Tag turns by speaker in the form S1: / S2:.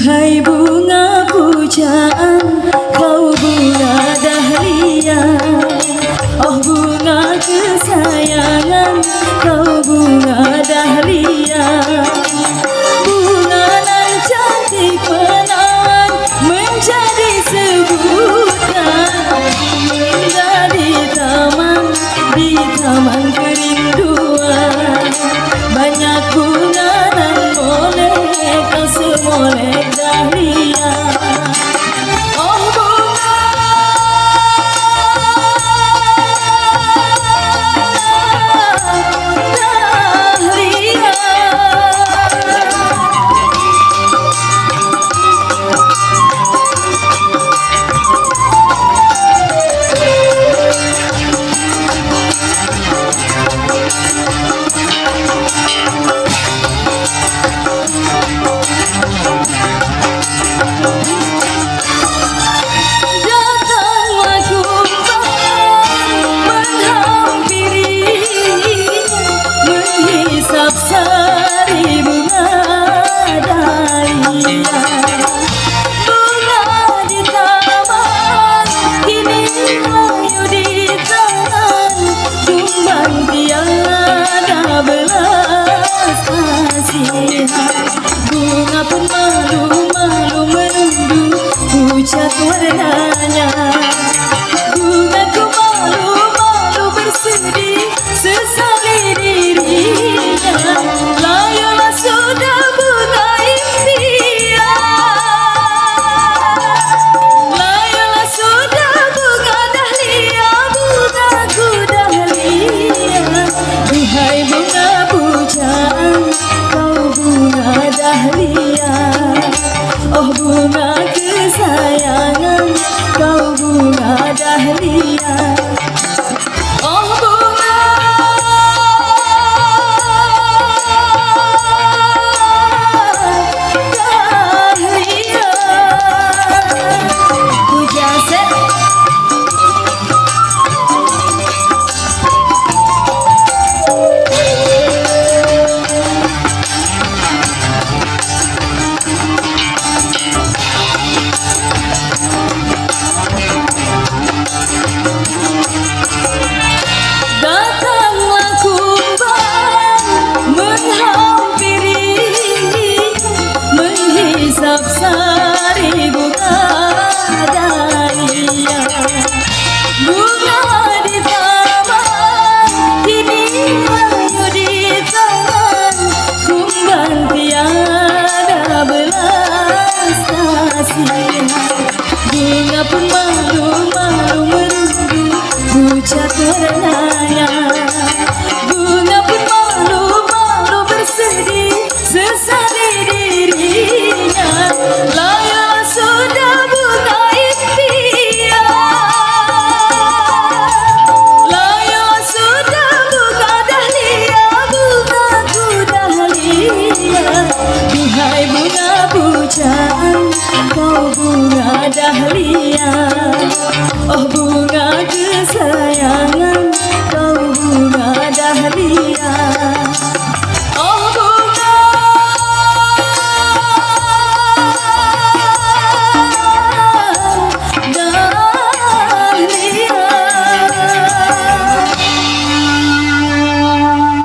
S1: Duhai bunga pujaan, kau bunga dahlia. Oh bunga kesayangan, kau bunga dahlia. Bunga nan cantik menawan menjadi sebutan indah di taman kerinduan. Banyak bunga nan boleh kau semoleh dahlia. Oh bunga dahlia. Bunga pun malu-malu menunggu pucat warnanya. Bungaku malu-malu bersedih sesali dirinya. Layalah sudah bunga impian. Layalah sudah bunga dahlia, bungaku dahlia. Duhai bunga pujaan, bunga dahlia. Oh bunga kesayangan, kau bunga dahlia. Oh bunga dahlia. Puja set. Sari bunga dahlia. Bunga di taman kini layu di tangan. Kumbang tiada belas kasihan. Bunga pun malu-malu menunggu pucat warnanya. Bunga pun malu-malu bersedih sesali dirinya. Layalah sudah bunga impian. Layalah sudah bunga dahlia, bungaku dahlia. Duhai bunga pujaan, kau bunga dahlia.